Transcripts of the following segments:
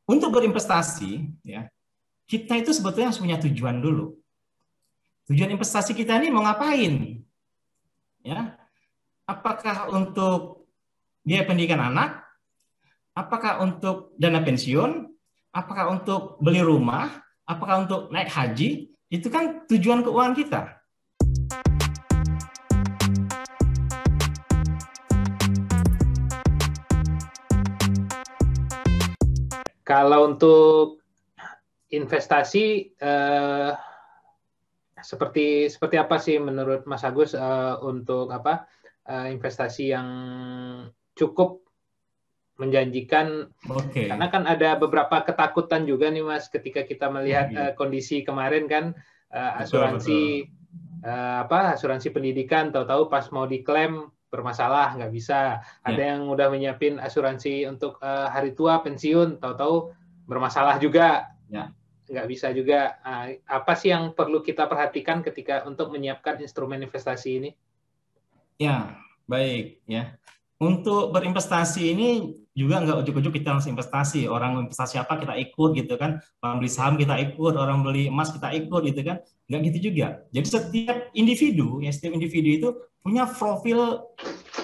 Untuk berinvestasi, ya, kita itu sebetulnya harus punya tujuan dulu. Tujuan investasi kita ini mau ngapain? Ya, apakah untuk biaya pendidikan anak? Apakah untuk dana pensiun? Apakah untuk beli rumah? Apakah untuk naik haji? Itu kan tujuan keuangan kita. Kalau untuk investasi seperti apa sih menurut Mas Agus untuk investasi yang cukup menjanjikan? Karena kan ada beberapa ketakutan juga nih Mas ketika kita melihat kondisi kemarin kan asuransi asuransi pendidikan tahu-tahu pas mau diklaim bermasalah, nggak bisa. Ada yang udah menyiapin asuransi untuk hari tua pensiun, tahu-tahu bermasalah juga, nggak bisa juga. Apa sih yang perlu kita perhatikan ketika untuk menyiapkan instrumen investasi ini? Ya, baik ya. Untuk berinvestasi ini juga nggak ujuk-ujuk kita harus investasi. Orang investasi apa kita ikut gitu kan. Orang beli saham kita ikut, orang beli emas kita ikut gitu kan. Nggak gitu juga. Jadi setiap individu itu punya profil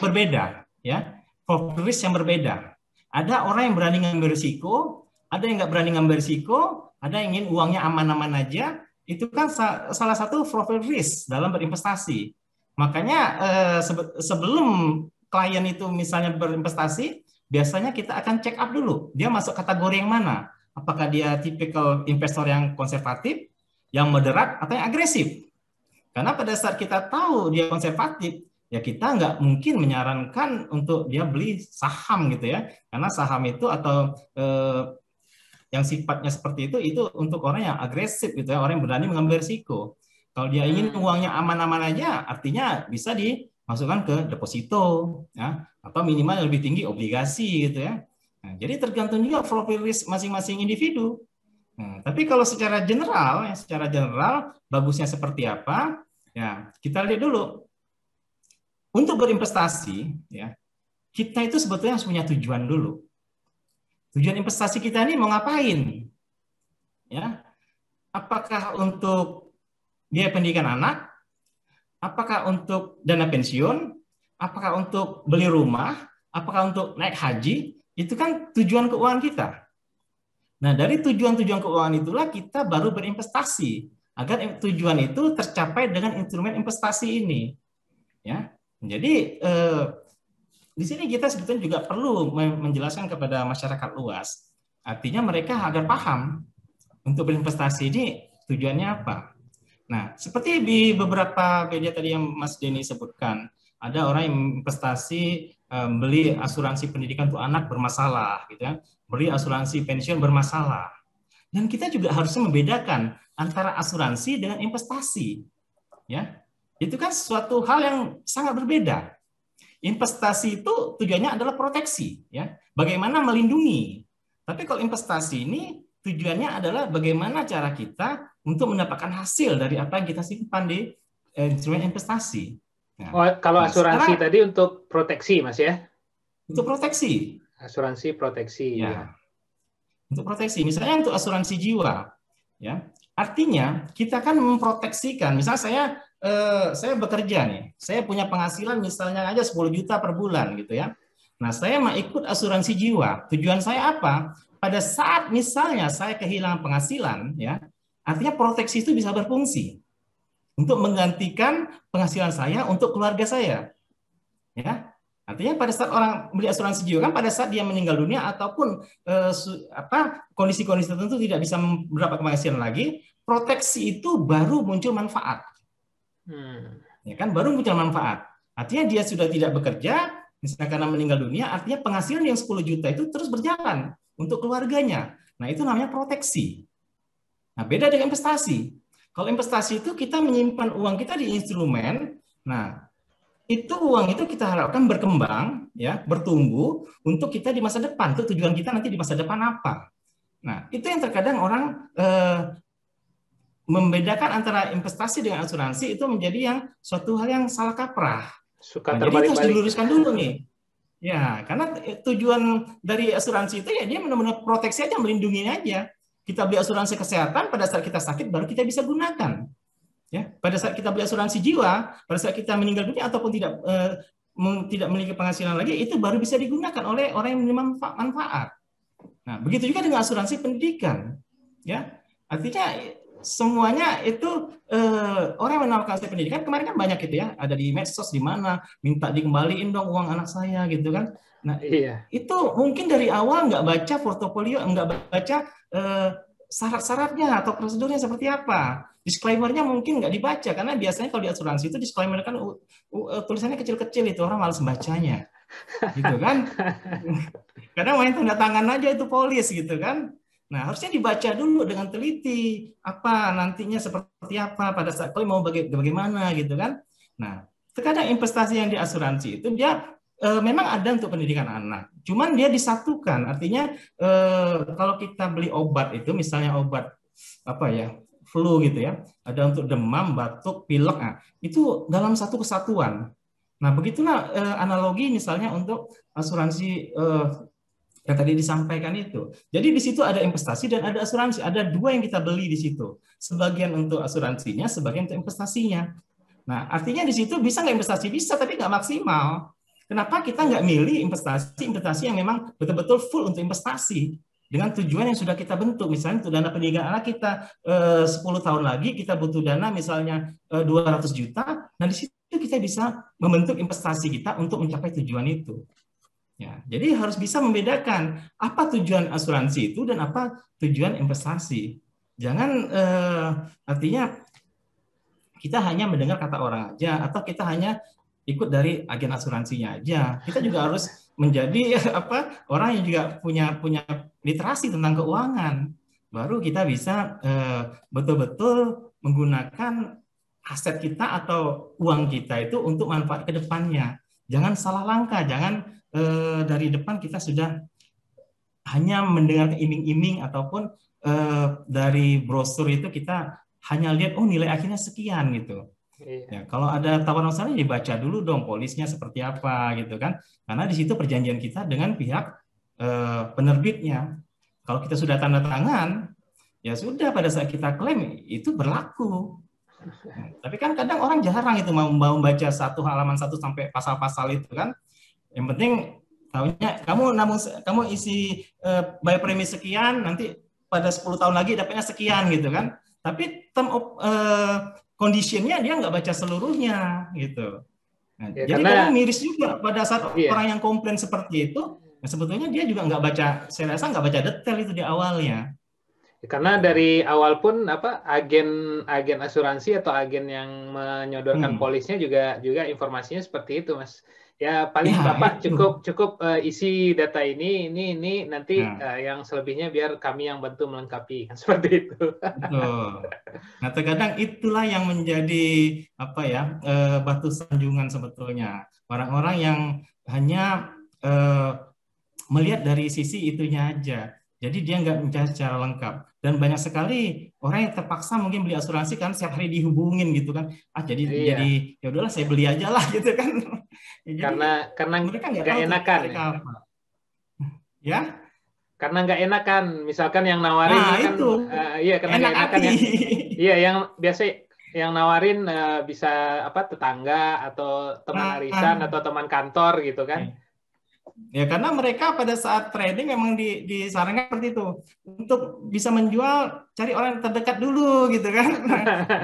berbeda ya. Profil risk yang berbeda. Ada orang yang berani ngambil risiko, ada yang nggak berani ngambil risiko, ada yang ingin uangnya aman-aman aja. Itu kan salah satu profil risk dalam berinvestasi. Makanya sebelum klien itu misalnya berinvestasi, biasanya kita akan check up dulu. Dia masuk kategori yang mana? Apakah dia tipikal investor yang konservatif, yang moderat, atau yang agresif? Karena pada saat kita tahu dia konservatif, ya kita nggak mungkin menyarankan untuk dia beli saham gitu ya. Karena saham itu atau yang sifatnya seperti itu untuk orang yang agresif gitu ya, orang yang berani mengambil risiko. Kalau dia ingin uangnya aman-aman aja, artinya bisa dimasukkan ke deposito, ya, atau minimal lebih tinggi obligasi gitu ya. Nah, jadi tergantung juga profil risk masing-masing individu. Nah, tapi kalau secara general, bagusnya seperti apa? Ya, kita lihat dulu. Untuk berinvestasi, ya, kita itu sebetulnya harus punya tujuan dulu. Tujuan investasi kita ini mau ngapain? Ya, apakah untuk biaya pendidikan anak? Apakah untuk dana pensiun? Apakah untuk beli rumah? Apakah untuk naik haji? Itu kan tujuan keuangan kita. Nah, dari tujuan-tujuan keuangan itulah kita baru berinvestasi agar tujuan itu tercapai dengan instrumen investasi ini. Ya, jadi di sini kita sebetulnya juga perlu menjelaskan kepada masyarakat luas. Artinya mereka agar paham untuk berinvestasi ini tujuannya apa. Nah, seperti di beberapa media tadi yang Mas Denny sebutkan, ada orang yang investasi beli asuransi pendidikan untuk anak bermasalah, gitu ya, beli asuransi pensiun bermasalah. Dan kita juga harusnya membedakan antara asuransi dengan investasi, ya. Itu kan suatu hal yang sangat berbeda. Investasi itu tujuannya adalah proteksi, ya. Bagaimana melindungi. Tapi kalau investasi ini tujuannya adalah bagaimana cara kita untuk mendapatkan hasil dari apa yang kita simpan di instrumen investasi. Nah, kalau asuransi sekarang, tadi untuk proteksi, Mas ya? Untuk proteksi. Asuransi proteksi. Ya. Untuk proteksi, misalnya untuk asuransi jiwa, ya. Artinya kita kan memproteksikan. Misalnya saya bekerja nih, saya punya penghasilan misalnya aja 10 juta per bulan gitu ya. Nah, saya mau ikut asuransi jiwa. Tujuan saya apa? Pada saat misalnya saya kehilangan penghasilan, ya, artinya proteksi itu bisa berfungsi untuk menggantikan penghasilan saya untuk keluarga saya. Ya. Artinya pada saat orang beli asuransi jiwa kan pada saat dia meninggal dunia ataupun kondisi-kondisi tertentu tidak bisa mendapat penghasilan lagi, proteksi itu baru muncul manfaat. Ya kan, baru muncul manfaat. Artinya dia sudah tidak bekerja, misalnya karena meninggal dunia, artinya penghasilan yang 10 juta itu terus berjalan untuk keluarganya. Nah, itu namanya proteksi. Nah, beda dengan investasi. Kalau investasi itu kita menyimpan uang kita di instrumen, nah, itu uang itu kita harapkan berkembang, ya, bertumbuh untuk kita di masa depan. Itu tujuan kita nanti di masa depan apa. Nah, itu yang terkadang orang membedakan antara investasi dengan asuransi itu menjadi yang suatu hal yang salah kaprah. Suka jadi itu harus diluruskan dulu nih. Ya, karena tujuan dari asuransi itu ya dia benar-benar proteksi aja, melindungi aja. Kita beli asuransi kesehatan, pada saat kita sakit baru kita bisa gunakan. Ya, pada saat kita beli asuransi jiwa, pada saat kita meninggal dunia ataupun tidak memiliki penghasilan lagi, itu baru bisa digunakan oleh orang yang menerima manfaat. Nah, begitu juga dengan asuransi pendidikan. Ya, artinya semuanya itu orang yang menawarkan asuransi pendidikan kemarin kan banyak gitu ya, ada di medsos di mana minta dikembaliin dong uang anak saya gitu kan. Nah, Iya. itu mungkin dari awal nggak baca portofolio, nggak baca syarat-syaratnya atau prosedurnya seperti apa. Disclaimer-nya mungkin nggak dibaca karena biasanya kalau di asuransi itu disclaimer kan tulisannya kecil-kecil, itu orang malas membacanya, gitu kan? Kadang main tanda tangan aja itu polis gitu kan. Nah, harusnya dibaca dulu dengan teliti apa nantinya seperti apa pada saat kau mau bagaimana gitu kan. Nah, terkadang investasi yang di asuransi itu dia memang ada untuk pendidikan anak. Cuman dia disatukan. Artinya kalau kita beli obat itu misalnya obat apa ya? Flu gitu ya. Ada untuk demam, batuk, pilek. Nah, itu dalam satu kesatuan. Nah, begitulah analogi misalnya untuk asuransi yang tadi disampaikan itu. Jadi di situ ada investasi dan ada asuransi. Ada dua yang kita beli di situ. Sebagian untuk asuransinya, sebagian untuk investasinya. Nah, artinya di situ bisa nggak investasi? Bisa, tapi nggak maksimal. Kenapa kita nggak milih investasi yang memang betul-betul full untuk investasi? Dengan tujuan yang sudah kita bentuk. Misalnya untuk dana pendidikan anak kita 10 tahun lagi, kita butuh dana misalnya 200 juta. Nah, di situ kita bisa membentuk investasi kita untuk mencapai tujuan itu. Ya, jadi harus bisa membedakan apa tujuan asuransi itu dan apa tujuan investasi. Jangan artinya kita hanya mendengar kata orang aja atau kita hanya ikut dari agen asuransinya aja. Kita juga harus menjadi orang yang juga punya literasi tentang keuangan. Baru kita bisa betul-betul menggunakan aset kita atau uang kita itu untuk manfaat ke depannya. Jangan salah langkah, jangan dari depan kita sudah hanya mendengar iming-iming ataupun dari brosur itu kita hanya lihat nilai akhirnya sekian gitu. Iya. Ya, kalau ada tawaran usaha dibaca dulu dong polisnya seperti apa gitu kan. Karena di situ perjanjian kita dengan pihak penerbitnya. Kalau kita sudah tanda tangan, ya sudah pada saat kita klaim itu berlaku. Nah, tapi kan kadang orang jarang itu mau membaca satu halaman satu sampai pasal-pasal itu kan. Yang penting tahunya kamu isi by premis sekian, nanti pada 10 tahun lagi dapatnya sekian gitu kan. Tapi term of condition-nya dia nggak baca seluruhnya gitu. Nah, ya, jadi kadang miris juga pada saat orang yang komplain seperti itu, nah sebetulnya dia juga nggak baca, saya rasa nggak baca detail itu di awalnya. Karena dari awal pun agen asuransi atau agen yang menyodorkan polisnya juga informasinya seperti itu, Mas. Ya paling ya, Bapak cukup isi data ini nanti yang selebihnya biar kami yang bantu melengkapi, kan seperti itu. Betul. Nah terkadang itulah yang menjadi batu sanjungan sebetulnya orang-orang yang hanya melihat dari sisi itunya aja. Jadi dia nggak mencari secara lengkap. Dan banyak sekali orang yang terpaksa mungkin beli asuransi kan setiap hari dihubungin gitu kan. Jadi ya udahlah saya beli aja lah gitu kan. Ya, karena mereka nggak enakan. Ya. Karena nggak enakan. Misalkan yang nawarin kan karena nggak enakan ya. Iya, yang biasa yang nawarin bisa tetangga atau teman arisan atau teman kantor gitu kan. Ya karena mereka pada saat trading memang disarankan seperti itu untuk bisa menjual cari orang yang terdekat dulu gitu kan.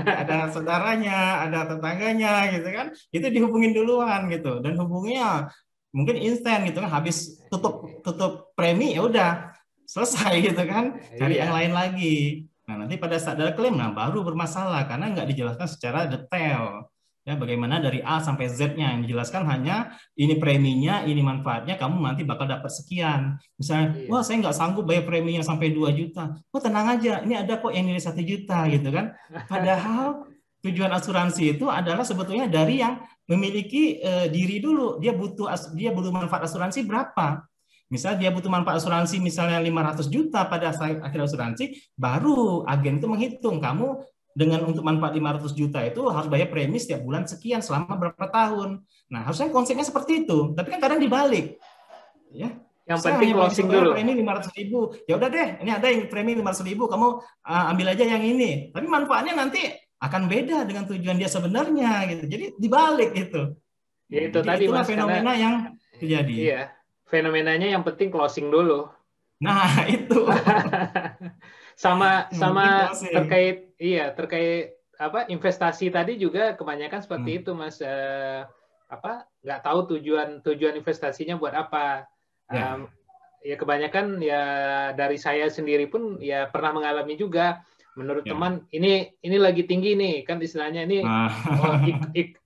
Ada saudaranya, ada tetangganya gitu kan. Itu dihubungin duluan gitu dan hubungnya mungkin instan gitu kan, habis tutup premi ya udah selesai gitu kan. Cari yang lain lagi. Nah, nanti pada saat ada klaim baru bermasalah karena nggak dijelaskan secara detail. Ya, bagaimana dari A sampai Z-nya yang dijelaskan hanya ini preminya, ini manfaatnya, kamu nanti bakal dapat sekian. Misalnya, wah saya nggak sanggup bayar preminya sampai 2 juta. Oh tenang aja, ini ada kok yang nilai 1 juta gitu kan. Padahal tujuan asuransi itu adalah sebetulnya dari yang memiliki diri dulu. Dia butuh manfaat asuransi berapa. Misalnya dia butuh manfaat asuransi misalnya 500 juta pada akhir asuransi, baru agen itu menghitung kamu dengan untuk manfaat 500 juta itu harus bayar premi setiap bulan sekian selama berapa tahun. Nah, harusnya konsepnya seperti itu. Tapi kan kadang dibalik. Ya. Yang Saya penting hanya closing bayar dulu. premi 500.000. Ya udah deh, ini ada yang premi 500.000, kamu ambil aja yang ini. Tapi manfaatnya nanti akan beda dengan tujuan dia sebenarnya gitu. Jadi dibalik gitu. Ya itu Jadi tadi itulah Mas, fenomena karena yang terjadi. iya, fenomenanya yang penting closing dulu. Nah, itu. sama Closing. terkait apa investasi tadi juga kebanyakan seperti itu Mas, nggak tahu tujuan investasinya buat apa. Ya. Ya kebanyakan ya dari saya sendiri pun ya pernah mengalami juga. Menurut Ya. teman ini lagi tinggi nih kan istilahnya ini, Nah.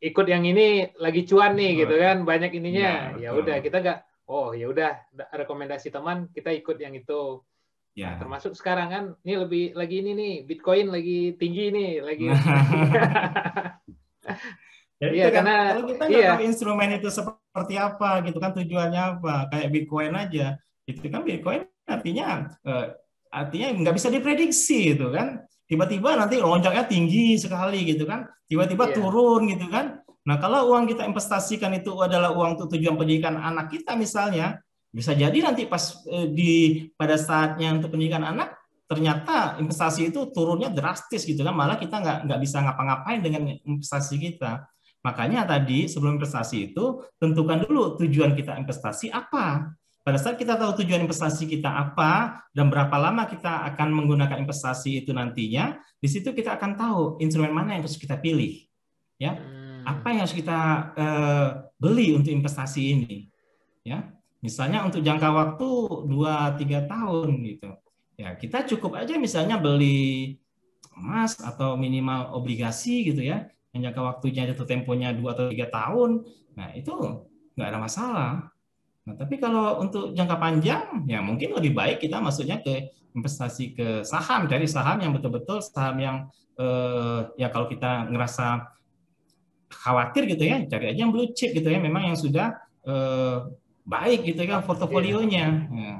ikut yang ini lagi cuan nih gitu kan, banyak ininya. Ya, Ya udah betul. kita nggak, oh ya udah rekomendasi teman kita ikut yang itu. Nah, Ya. termasuk sekarang kan ini lagi ini nih Bitcoin lagi tinggi nih, lagi Ya iya itu kan, karena kalau kita nggak iya tahu instrumen itu seperti apa gitu kan, tujuannya apa, kayak Bitcoin aja, itu kan Bitcoin artinya nggak bisa diprediksi gitu kan, tiba-tiba nanti lonjaknya tinggi sekali gitu kan, tiba-tiba iya turun gitu kan. Nah kalau uang kita investasikan itu adalah uang untuk tujuan pendidikan anak kita misalnya, bisa jadi nanti pas pada saatnya untuk pendidikan anak ternyata investasi itu turunnya drastis gitu kan, malah kita nggak bisa ngapa-ngapain dengan investasi kita. Makanya tadi sebelum investasi itu tentukan dulu tujuan kita investasi apa. Pada saat kita tahu tujuan investasi kita apa dan berapa lama kita akan menggunakan investasi itu nantinya, di situ kita akan tahu instrumen mana yang harus kita pilih. Ya, apa yang harus kita beli untuk investasi ini. Ya, misalnya untuk jangka waktu 2-3 tahun gitu. Ya, kita cukup aja misalnya beli emas atau minimal obligasi gitu ya, yang jangka waktunya jatuh temponya 2 atau 3 tahun. Nah, itu nggak ada masalah. Nah, tapi kalau untuk jangka panjang, ya mungkin lebih baik kita masuknya ke investasi ke saham, cari saham yang betul-betul saham yang ya kalau kita ngerasa khawatir gitu ya, cari aja yang blue chip gitu ya, memang yang sudah baik gitu kan portofolionya. Nah,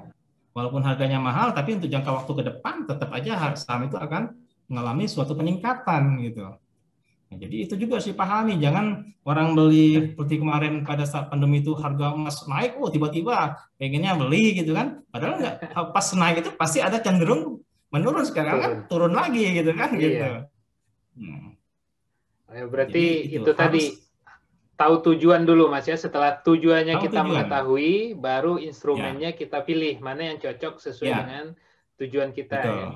walaupun harganya mahal, tapi untuk jangka waktu ke depan tetap aja saham itu akan mengalami suatu peningkatan gitu. Nah, jadi itu juga sih pahami, jangan orang beli seperti kemarin pada saat pandemi itu harga emas naik, tiba-tiba pengennya beli gitu kan, padahal nggak, pas naik itu pasti ada cenderung menurun, sekarang kan turun lagi gitu kan gitu. iya Jadi berarti itu itu harus tadi tahu tujuan dulu Mas ya. Setelah tujuannya tahu kita tujuan. mengetahui, baru Ya, instrumennya kita pilih mana yang cocok sesuai ya, dengan tujuan kita ya. betul.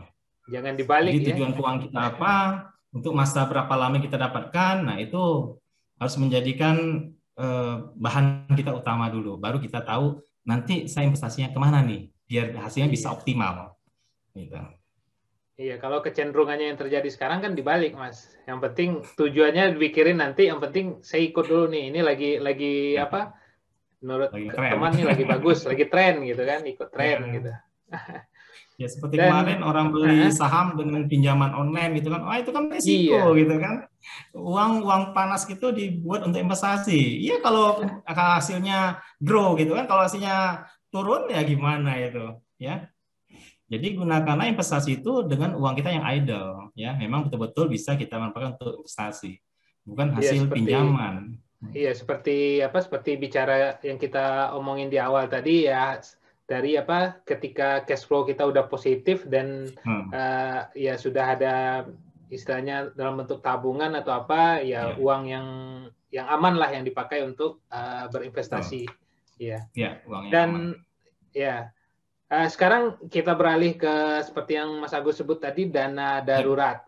Jangan Jadi dibalik ya. tujuan keuangan kita apa, untuk masa berapa lama kita dapatkan, nah itu harus menjadikan bahan kita utama dulu. Baru kita tahu nanti saya investasinya kemana nih, biar hasilnya bisa Iya. optimal. Gitu. Iya, kalau kecenderungannya yang terjadi sekarang kan dibalik, Mas. Yang penting tujuannya dipikirin nanti, yang penting saya ikut dulu nih. Ini lagi Ya, apa? Menurut lagi keren. teman nih lagi bagus, lagi tren gitu kan, ikut tren gitu. Ya. Ya seperti Dan kemarin orang beli saham dengan pinjaman online gitu kan, wah itu kan risiko iya, gitu kan, uang panas gitu dibuat untuk investasi. Iya kalau hasilnya grow gitu kan, kalau hasilnya turun ya gimana itu ya. Jadi gunakanlah investasi itu dengan uang kita yang idle ya, memang betul-betul bisa kita manfaatkan untuk investasi, bukan iya hasil pinjaman. seperti apa? Seperti bicara yang kita omongin di awal tadi ya. Dari apa ketika cash flow kita udah positif dan ya sudah ada istilahnya dalam bentuk tabungan atau apa ya, uang yang aman lah yang dipakai untuk berinvestasi ya. Uang yang Dan aman. ya sekarang kita beralih ke seperti yang Mas Agus sebut tadi, dana darurat.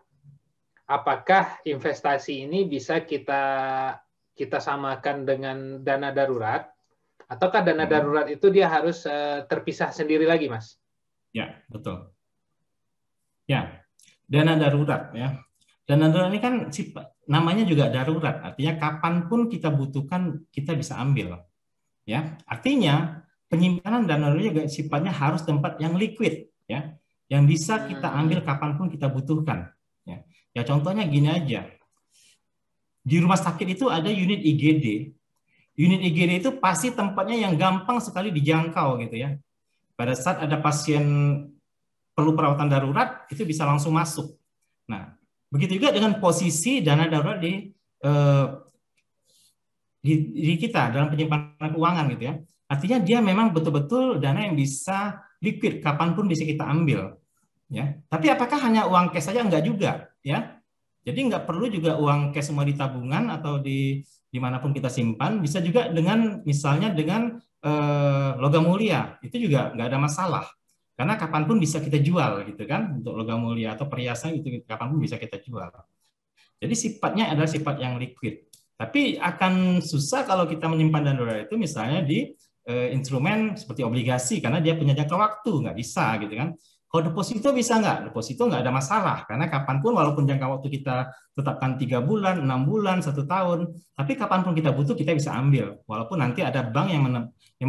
Apakah investasi ini bisa kita samakan dengan dana darurat? Ataukah dana darurat itu dia harus terpisah sendiri lagi, Mas? Ya, betul. Ya, dana darurat ya. Dana darurat ini kan namanya juga darurat, artinya kapanpun kita butuhkan kita bisa ambil. Ya, artinya penyimpanan dana darurat juga sifatnya harus tempat yang liquid, ya, yang bisa kita ambil kapanpun kita butuhkan. Ya, contohnya gini aja. Di rumah sakit itu ada unit IGD. Unit IGD itu pasti tempatnya yang gampang sekali dijangkau gitu ya. Pada saat ada pasien perlu perawatan darurat, itu bisa langsung masuk. Nah, Begitu juga dengan posisi dana darurat di kita dalam penyimpanan keuangan gitu ya. Artinya dia memang betul-betul dana yang bisa liquid, kapanpun bisa kita ambil. Ya. Tapi apakah hanya uang cash saja? Enggak juga. Ya. Jadi nggak perlu juga uang cash semua di tabungan atau di dimanapun kita simpan. Bisa juga dengan misalnya dengan logam mulia. Itu juga nggak ada masalah. Karena kapanpun bisa kita jual gitu kan. Untuk logam mulia atau perhiasan itu kapanpun bisa kita jual. Jadi sifatnya adalah sifat yang liquid. Tapi akan susah kalau kita menyimpan dana darurat itu misalnya di instrumen seperti obligasi karena dia punya jangka waktu, nggak bisa gitu kan. Kalau deposito bisa nggak? Deposito nggak ada masalah karena kapanpun walaupun jangka waktu kita tetapkan 3 bulan, 6 bulan, 1 tahun, tapi kapanpun kita butuh kita bisa ambil. Walaupun nanti ada bank yang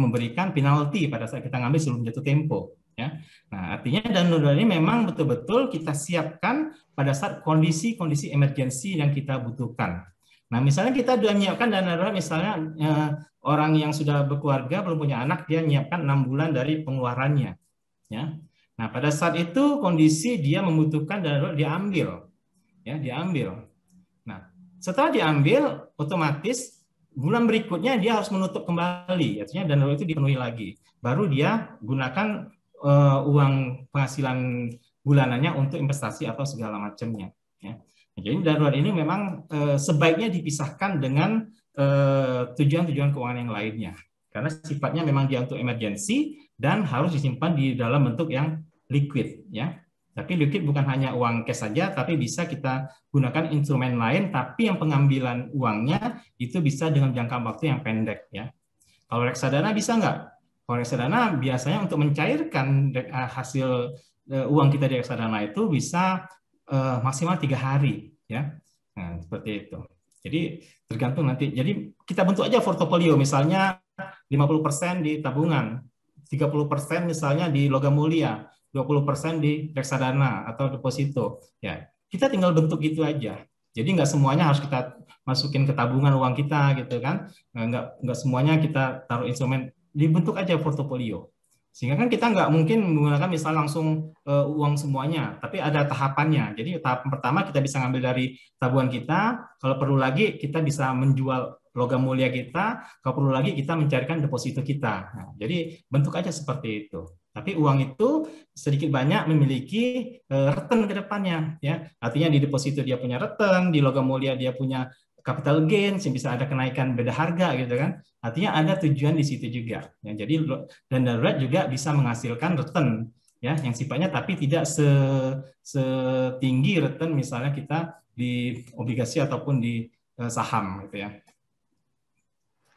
memberikan penalti pada saat kita ngambil sebelum jatuh tempo. Ya. Nah, artinya dana darurat ini memang betul-betul kita siapkan pada saat kondisi-kondisi emergensi yang kita butuhkan. Nah, misalnya kita sudah menyiapkan dana darurat, misalnya orang yang sudah berkeluarga belum punya anak, dia menyiapkan 6 bulan dari pengeluarannya. Ya. Nah, pada saat itu kondisi dia membutuhkan dana darurat, diambil. Ya, diambil. Nah, setelah diambil, otomatis bulan berikutnya dia harus menutup kembali. Artinya dana darurat itu dipenuhi lagi. Baru dia gunakan uang penghasilan bulanannya untuk investasi atau segala macamnya. Ya. Jadi darurat ini memang sebaiknya dipisahkan dengan tujuan-tujuan keuangan yang lainnya. Karena sifatnya memang dia untuk emergensi dan harus disimpan di dalam bentuk yang liquid. Ya. Tapi liquid bukan hanya uang cash saja, tapi bisa kita gunakan instrumen lain, tapi yang pengambilan uangnya itu bisa dengan jangka waktu yang pendek. Ya. Kalau reksadana bisa nggak? Kalau reksadana biasanya untuk mencairkan hasil uang kita di reksadana itu bisa maksimal 3 hari, ya. Nah, seperti itu. Jadi tergantung nanti. Jadi kita bentuk aja portofolio, misalnya 50% di tabungan, 30% misalnya di logam mulia, 20% di reksadana atau deposito. Ya, kita tinggal bentuk gitu aja. Jadi nggak semuanya harus kita masukin ke tabungan uang kita gitu kan. Nggak semuanya kita taruh instrumen, dibentuk aja portofolio. Sehingga kan kita nggak mungkin menggunakan misal langsung uang semuanya, tapi ada tahapannya. Jadi tahap pertama kita bisa ngambil dari tabungan kita, kalau perlu lagi kita bisa menjual logam mulia kita, kalau perlu lagi kita mencarikan deposito kita. Nah, jadi bentuk aja seperti itu. Tapi uang itu sedikit banyak memiliki return ke depannya, ya. Artinya di deposito dia punya return, di logam mulia dia punya capital gain, bisa ada kenaikan beda harga gitu kan. Artinya ada tujuan di situ juga. Ya, jadi dan darurat juga bisa menghasilkan return ya yang sifatnya tapi tidak setinggi return misalnya kita di obligasi ataupun di saham gitu ya.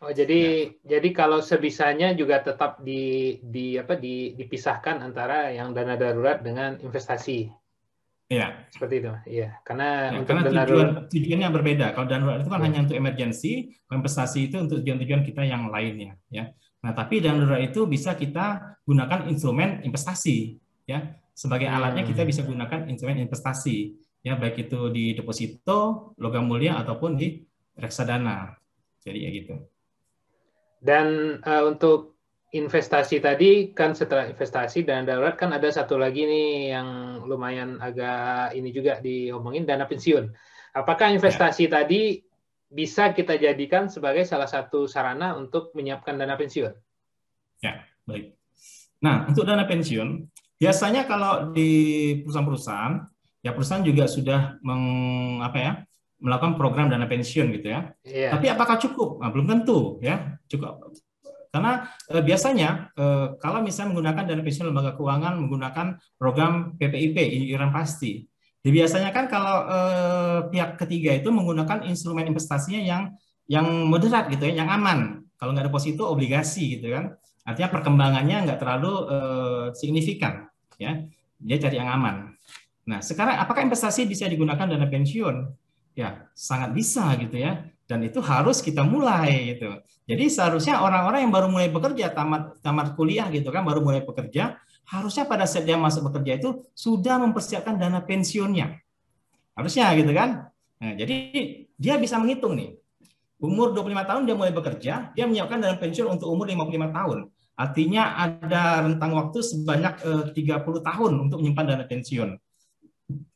Oh, jadi kalau sebisanya juga tetap dipisahkan antara yang dana darurat dengan investasi. Iya. Seperti itu. Iya, karena ya, untuk karena tujuannya berbeda. Kalau darurat itu kan hanya untuk emergensi, investasi itu untuk tujuan-tujuan kita yang lainnya, ya. Nah, tapi darurat itu bisa kita gunakan instrumen investasi, ya. Sebagai alatnya kita bisa gunakan instrumen investasi, ya, baik itu di deposito, logam mulia ataupun di reksadana. Jadi ya gitu. Dan untuk investasi tadi kan setelah investasi dana darurat kan ada satu lagi nih yang lumayan agak ini juga diomongin, dana pensiun. Apakah investasi tadi bisa kita jadikan sebagai salah satu sarana untuk menyiapkan dana pensiun? Ya, baik. Nah, untuk dana pensiun biasanya kalau di perusahaan-perusahaan ya perusahaan juga sudah melakukan program dana pensiun gitu ya. Yeah. Tapi apakah cukup? Nah, belum tentu ya. Cukup. Karena biasanya kalau misalnya menggunakan dana pensiun lembaga keuangan menggunakan program PPIP iuran pasti. Biasanya kan kalau pihak ketiga itu menggunakan instrumen investasinya yang moderat gitu ya, yang aman. Kalau nggak deposito obligasi gitu kan. Artinya perkembangannya nggak terlalu signifikan ya. Dia cari yang aman. Nah, sekarang apakah investasi bisa digunakan dana pensiun? Ya, sangat bisa gitu ya. Dan itu harus kita mulai gitu. Jadi seharusnya orang-orang yang baru mulai bekerja, tamat kuliah gitu kan, baru mulai bekerja, harusnya pada saat dia masuk bekerja itu sudah mempersiapkan dana pensiunnya. Harusnya gitu kan. Nah, jadi dia bisa menghitung nih. Umur 25 tahun dia mulai bekerja, dia menyiapkan dana pensiun untuk umur 55 tahun. Artinya ada rentang waktu sebanyak 30 tahun untuk menyimpan dana pensiun.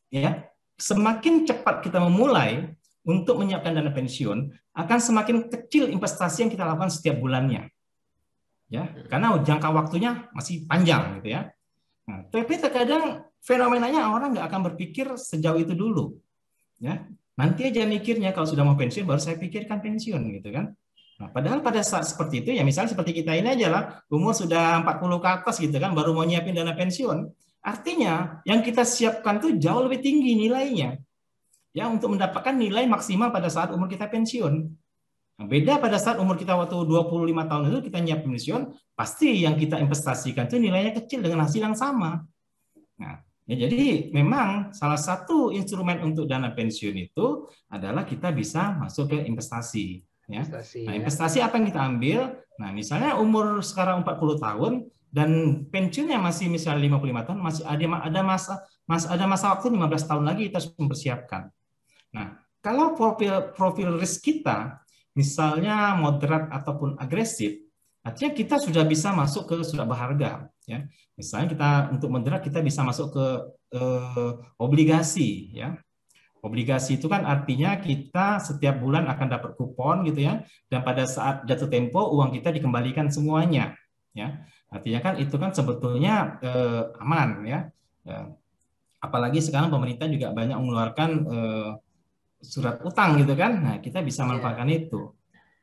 Ya. semakin cepat kita memulai untuk menyiapkan dana pensiun, akan semakin kecil investasi yang kita lakukan setiap bulannya. Ya, karena jangka waktunya masih panjang gitu ya. Nah, tapi terkadang fenomenanya orang nggak akan berpikir sejauh itu dulu. Ya, nanti aja mikirnya kalau sudah mau pensiun baru saya pikirkan pensiun gitu kan. Nah, padahal pada saat seperti itu ya misalnya seperti kita ini aja lah, umur sudah 40 ke atas gitu kan, baru mau nyiapin dana pensiun. Artinya yang kita siapkan tuh jauh lebih tinggi nilainya. Ya, untuk mendapatkan nilai maksimal pada saat umur kita pensiun. Nah, beda pada saat umur kita waktu 25 tahun itu kita nyiapin pensiun, pasti yang kita investasikan itu nilainya kecil dengan hasil yang sama. Nah, ya, jadi memang salah satu instrumen untuk dana pensiun itu adalah kita bisa masuk ke investasi. Ya. Nah, investasi apa yang kita ambil? Nah, misalnya umur sekarang 40 tahun dan pensiunnya masih misalnya 55 tahun, masih ada masa waktu 15 tahun lagi kita harus mempersiapkan. Nah, kalau profil risk kita misalnya moderat ataupun agresif, artinya kita sudah bisa masuk ke surat berharga. Ya. Misalnya kita untuk moderat kita bisa masuk ke obligasi. Ya. Obligasi itu kan artinya kita setiap bulan akan dapat kupon gitu ya, dan pada saat jatuh tempo uang kita dikembalikan semuanya. Ya. Artinya kan itu kan sebetulnya aman ya. Apalagi sekarang pemerintah juga banyak mengeluarkan surat utang gitu kan. Nah, kita bisa manfaatkan itu.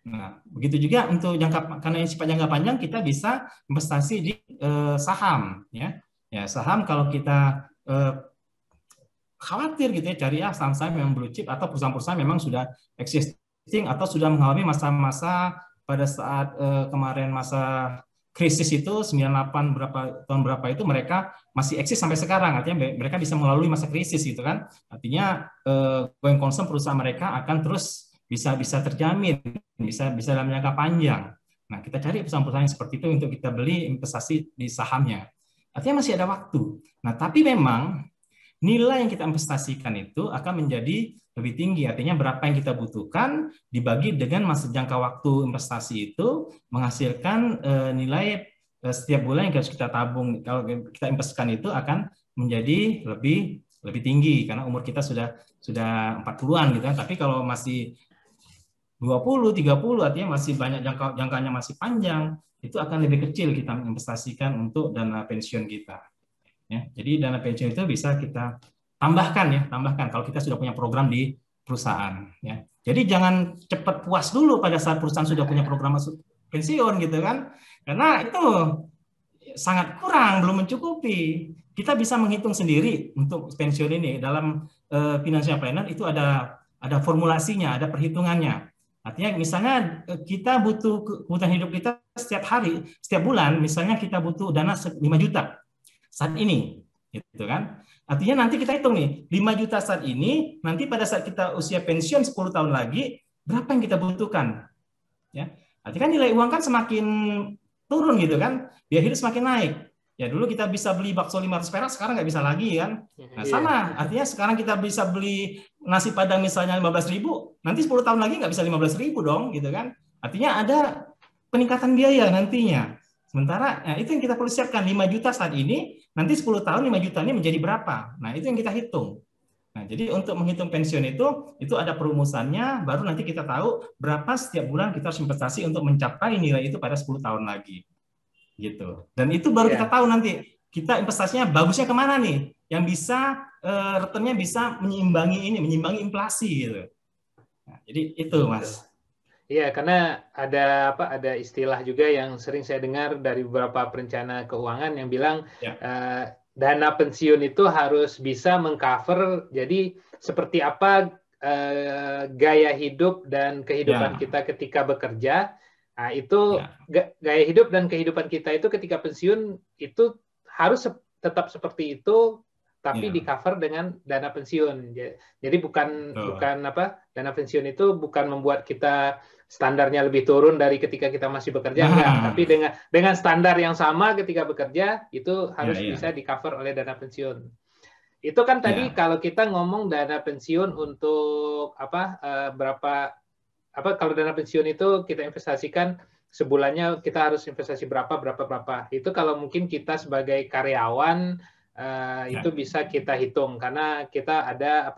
Nah, begitu juga untuk karena yang sifat jangka panjang kita bisa investasi di saham ya. Ya, saham kalau kita khawatir gitu ya cari saham-saham yang blue chip atau perusahaan-perusahaan memang sudah existing atau sudah mengalami masa-masa pada saat kemarin masa krisis itu 98 tahun berapa itu mereka masih eksis sampai sekarang, artinya mereka bisa melalui masa krisis gitu kan, artinya going concern perusahaan mereka akan terus bisa terjamin, bisa dalam jangka panjang. Nah, kita cari perusahaan-perusahaan seperti itu untuk kita beli investasi di sahamnya, artinya masih ada waktu. Nah, tapi memang nilai yang kita investasikan itu akan menjadi lebih tinggi. Artinya berapa yang kita butuhkan dibagi dengan masa jangka waktu investasi itu menghasilkan nilai setiap bulan yang harus kita tabung. Kalau kita investasikan itu akan menjadi lebih tinggi karena umur kita sudah 40-an gitu kan. Tapi kalau masih 20, 30 artinya masih banyak jangkanya masih panjang, itu akan lebih kecil kita investasikan untuk dana pensiun kita. Ya, jadi dana pensiun itu bisa kita tambahkan kalau kita sudah punya program di perusahaan. Ya, jadi jangan cepat puas dulu pada saat perusahaan sudah punya program masuk pensiun gitu kan, karena itu sangat kurang, belum mencukupi. Kita bisa menghitung sendiri untuk pensiun ini dalam financial planner itu ada formulasinya, ada perhitungannya. Artinya misalnya kita butuh kebutuhan hidup kita setiap hari, setiap bulan, misalnya kita butuh dana 5 juta. Saat ini, gitu kan? Artinya nanti kita hitung nih, 5 juta saat ini, nanti pada saat kita usia pensiun 10 tahun lagi, berapa yang kita butuhkan? Ya, artinya kan nilai uang kan semakin turun gitu kan, biaya hidup semakin naik. Ya dulu kita bisa beli bakso 500 perak, sekarang nggak bisa lagi kan? Nah sama, artinya sekarang kita bisa beli nasi padang misalnya 15.000, nanti 10 tahun lagi nggak bisa 15.000 dong, gitu kan? Artinya ada peningkatan biaya nantinya. Sementara itu yang kita perlu siapkan, 5 juta saat ini, nanti 10 tahun 5 juta ini menjadi berapa? Nah, itu yang kita hitung. Nah, jadi untuk menghitung pensiun itu ada perumusannya, baru nanti kita tahu berapa setiap bulan kita harus investasi untuk mencapai nilai itu pada 10 tahun lagi. Gitu. Dan itu baru kita tahu nanti, kita investasinya bagusnya kemana nih? Yang bisa, returnnya bisa menyimbangi inflasi gitu. Nah, jadi itu, Mas. Iya, karena ada istilah juga yang sering saya dengar dari beberapa perencana keuangan yang bilang dana pensiun itu harus bisa mengcover jadi seperti apa gaya hidup dan kehidupan kita ketika bekerja. Nah, itu gaya hidup dan kehidupan kita itu ketika pensiun itu harus tetap seperti itu, tapi di cover dengan dana pensiun. Jadi bukan dana pensiun itu bukan membuat kita standarnya lebih turun dari ketika kita masih bekerja, enggak. Tapi dengan standar yang sama ketika bekerja itu harus bisa di cover oleh dana pensiun. Itu kan tadi kalau kita ngomong dana pensiun untuk kalau dana pensiun itu kita investasikan sebulannya kita harus investasi berapa. Itu kalau mungkin kita sebagai karyawan itu bisa kita hitung karena kita ada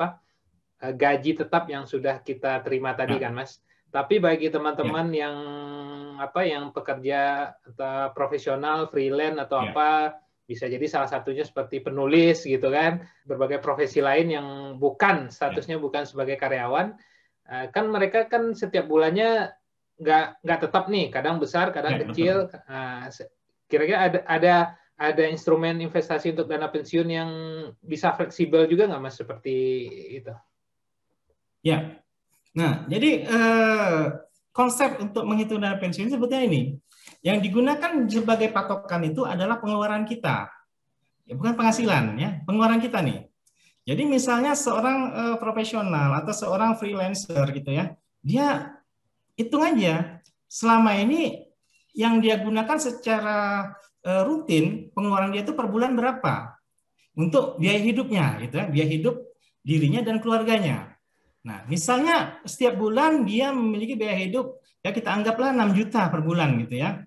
gaji tetap yang sudah kita terima tadi kan Mas. Tapi bagi teman-teman yang pekerja atau profesional, freelance atau bisa jadi salah satunya seperti penulis gitu kan, berbagai profesi lain yang bukan statusnya bukan sebagai karyawan, kan mereka kan setiap bulannya nggak tetap nih, kadang besar, kadang kecil. Kira-kira ada instrumen investasi untuk dana pensiun yang bisa fleksibel juga nggak Mas seperti itu? Ya, nah jadi konsep untuk menghitung dana pensiun sebetulnya ini. Yang digunakan sebagai patokan itu adalah pengeluaran kita, ya, bukan penghasilan, ya, pengeluaran kita nih. Jadi misalnya seorang profesional atau seorang freelancer gitu ya, dia hitung aja selama ini yang dia gunakan secara rutin pengeluaran dia itu per bulan berapa untuk biaya hidupnya, gitu ya, biaya hidup dirinya dan keluarganya. Nah, misalnya setiap bulan dia memiliki biaya hidup, ya kita anggaplah 6 juta per bulan gitu ya.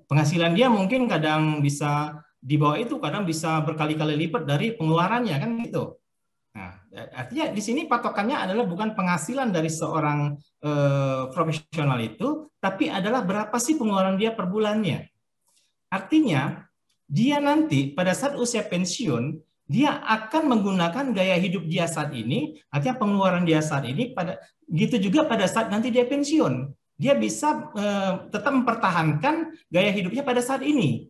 Penghasilan dia mungkin kadang bisa di bawah itu, kadang bisa berkali-kali lipat dari pengeluarannya kan gitu. Nah, artinya di sini patokannya adalah bukan penghasilan dari seorang profesional itu, tapi adalah berapa sih pengeluaran dia per bulannya. Artinya, dia nanti pada saat usia pensiun, dia akan menggunakan gaya hidup dia saat ini, artinya pengeluaran dia saat ini, gitu juga pada saat nanti dia pensiun. Dia bisa tetap mempertahankan gaya hidupnya pada saat ini.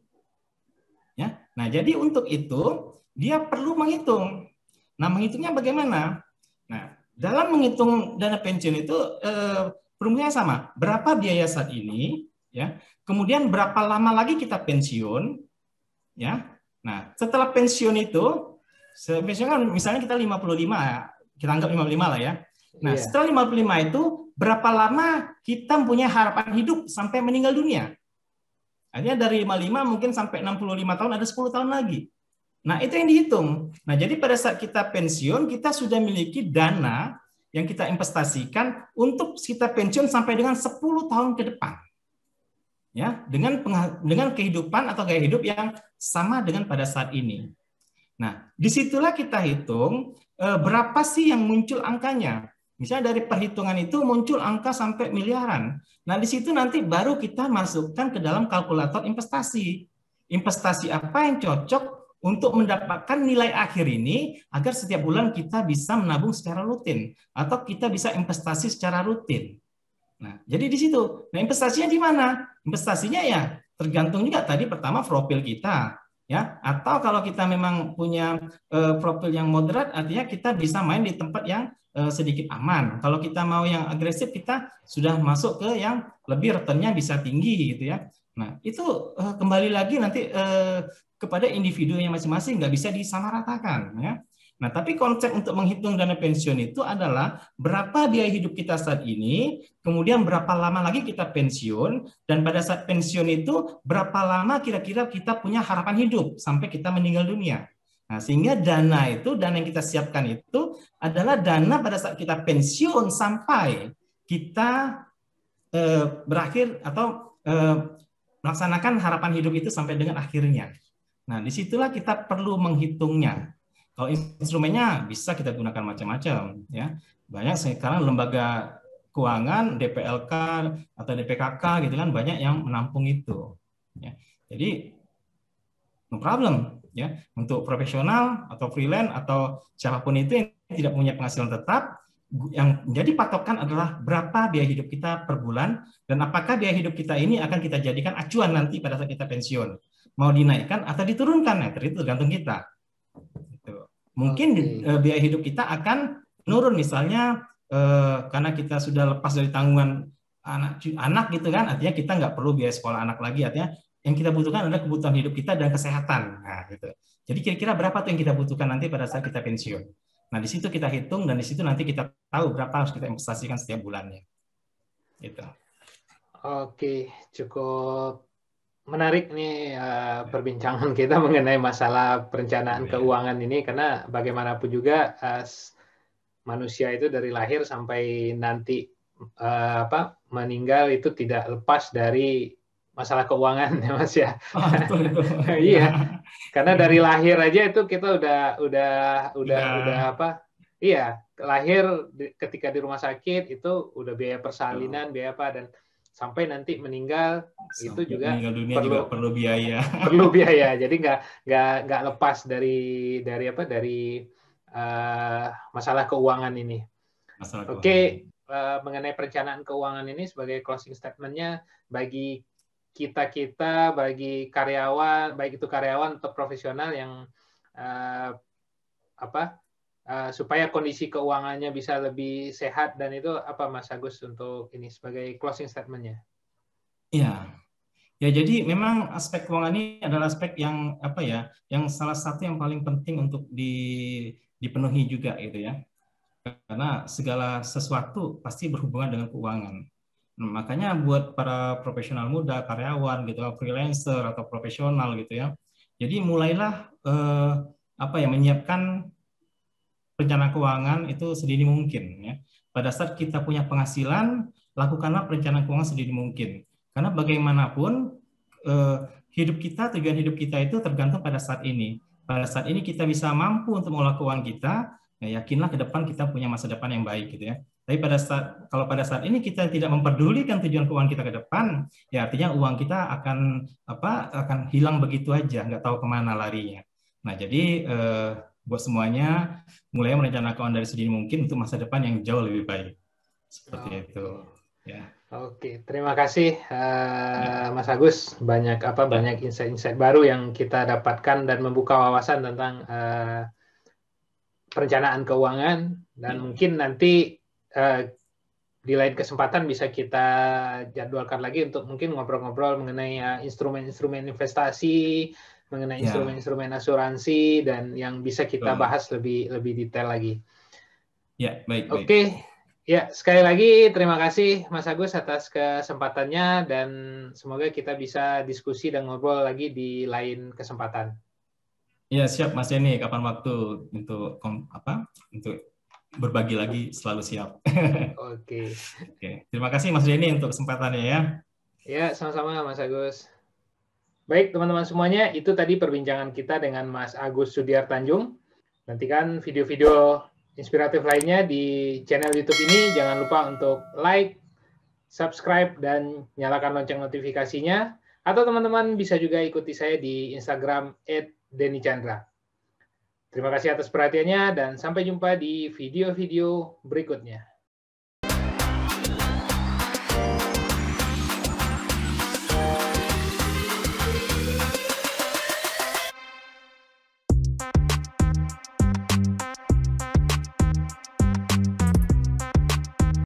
Ya, nah jadi untuk itu dia perlu menghitung. Nah menghitungnya bagaimana? Nah dalam menghitung dana pensiun itu rumusnya sama. Berapa biaya saat ini, ya. Kemudian berapa lama lagi kita pensiun, ya. Nah, setelah pensiun itu, pensiun kan misalnya kita 55, kita anggap 55 lah ya. Nah, setelah 55 itu berapa lama kita punya harapan hidup sampai meninggal dunia? Artinya dari 55 mungkin sampai 65 tahun ada 10 tahun lagi. Nah, itu yang dihitung. Nah, jadi pada saat kita pensiun, kita sudah memiliki dana yang kita investasikan untuk kita pensiun sampai dengan 10 tahun ke depan. Ya, dengan kehidupan atau gaya hidup yang sama dengan pada saat ini. Nah, disitulah kita hitung berapa sih yang muncul angkanya. Misalnya dari perhitungan itu muncul angka sampai miliaran. Nah, di situ nanti baru kita masukkan ke dalam kalkulator investasi. Investasi apa yang cocok untuk mendapatkan nilai akhir ini agar setiap bulan kita bisa menabung secara rutin atau kita bisa investasi secara rutin. Nah, jadi di situ. Nah, investasinya di mana? Investasinya ya tergantung juga tadi pertama profil kita, ya. Atau kalau kita memang punya profil yang moderat, artinya kita bisa main di tempat yang sedikit aman. Kalau kita mau yang agresif, kita sudah masuk ke yang lebih returnnya bisa tinggi, gitu ya. Nah, itu kembali lagi nanti kepada individunya masing-masing, nggak bisa disamaratakan, ya. Nah, tapi konsep untuk menghitung dana pensiun itu adalah berapa biaya hidup kita saat ini, kemudian berapa lama lagi kita pensiun, dan pada saat pensiun itu berapa lama kira-kira kita punya harapan hidup sampai kita meninggal dunia. Nah, sehingga dana yang kita siapkan itu adalah dana pada saat kita pensiun sampai kita berakhir atau melaksanakan harapan hidup itu sampai dengan akhirnya. Nah, disitulah kita perlu menghitungnya. Kalau instrumennya bisa kita gunakan macam-macam, ya. Banyak sekarang lembaga keuangan, DPLK atau DPKK gitu kan banyak yang menampung itu. Ya. Jadi no problem, ya. Untuk profesional atau freelance atau siapapun itu yang tidak punya penghasilan tetap, yang menjadi patokan adalah berapa biaya hidup kita per bulan dan apakah biaya hidup kita ini akan kita jadikan acuan nanti pada saat kita pensiun. Mau dinaikkan atau diturunkan, ya, itu tergantung kita. Mungkin biaya hidup kita akan menurun misalnya karena kita sudah lepas dari tanggungan anak gitu kan, artinya kita nggak perlu biaya sekolah anak lagi, artinya yang kita butuhkan adalah kebutuhan hidup kita dan kesehatan. Nah, gitu. Jadi kira-kira berapa tuh yang kita butuhkan nanti pada saat kita pensiun. Nah, di situ kita hitung dan di situ nanti kita tahu berapa harus kita investasikan setiap bulannya. Gitu. Oke, cukup menarik nih perbincangan kita mengenai masalah perencanaan keuangan ini, karena bagaimanapun juga manusia itu dari lahir sampai nanti meninggal itu tidak lepas dari masalah keuangan ya Mas ya. Betul itu. Iya. Karena dari lahir aja itu kita udah apa? Iya, lahir ketika di rumah sakit itu udah biaya persalinan, biaya apa, dan sampai nanti meninggal itu juga meninggal dunia juga perlu biaya. Perlu biaya. Jadi nggak lepas dari masalah keuangan ini. Oke, mengenai perencanaan keuangan ini sebagai closing statement-nya bagi kita, bagi karyawan, baik itu karyawan atau profesional yang supaya kondisi keuangannya bisa lebih sehat, dan itu apa Mas Agus untuk ini sebagai closing statement-nya? Iya. Ya, jadi memang aspek keuangan ini adalah aspek yang yang salah satu yang paling penting untuk dipenuhi juga gitu ya. Karena segala sesuatu pasti berhubungan dengan keuangan. Nah, makanya buat para profesional muda, karyawan gitu, freelancer atau profesional gitu ya. Jadi mulailah menyiapkan rencana keuangan itu sedini mungkin ya. Pada saat kita punya penghasilan, lakukanlah perencanaan keuangan sedini mungkin. Karena bagaimanapun tujuan hidup kita itu tergantung pada saat ini. Pada saat ini kita bisa mampu untuk mengelola keuangan kita, ya yakinlah ke depan kita punya masa depan yang baik gitu ya. Tapi kalau pada saat ini kita tidak memperdulikan tujuan keuangan kita ke depan, ya artinya uang kita akan hilang begitu aja, nggak tahu kemana larinya. Nah jadi buat semuanya mulai merencanakan keuangan dari sedini mungkin untuk masa depan yang jauh lebih baik. Seperti itu. Ya. Oke, terima kasih Mas Agus. Banyak insight-insight baru yang kita dapatkan dan membuka wawasan tentang perencanaan keuangan, dan mungkin nanti di lain kesempatan bisa kita jadwalkan lagi untuk mungkin ngobrol-ngobrol mengenai instrumen-instrumen investasi, mengenai instrumen-instrumen asuransi, dan yang bisa kita bahas lebih detail lagi. Ya, baik. Oke. Ya, sekali lagi terima kasih Mas Agus atas kesempatannya, dan semoga kita bisa diskusi dan ngobrol lagi di lain kesempatan. Ya, siap Mas Denny, kapan waktu untuk berbagi lagi selalu siap. Oke. Terima kasih Mas Denny untuk kesempatannya ya. Ya, sama-sama Mas Agus. Baik, teman-teman semuanya, itu tadi perbincangan kita dengan Mas Agus Sudiar Tanjung. Nantikan video-video inspiratif lainnya di channel YouTube ini. Jangan lupa untuk like, subscribe, dan nyalakan lonceng notifikasinya. Atau teman-teman bisa juga ikuti saya di Instagram @denny_chandra. Terima kasih atas perhatiannya, dan sampai jumpa di video-video berikutnya.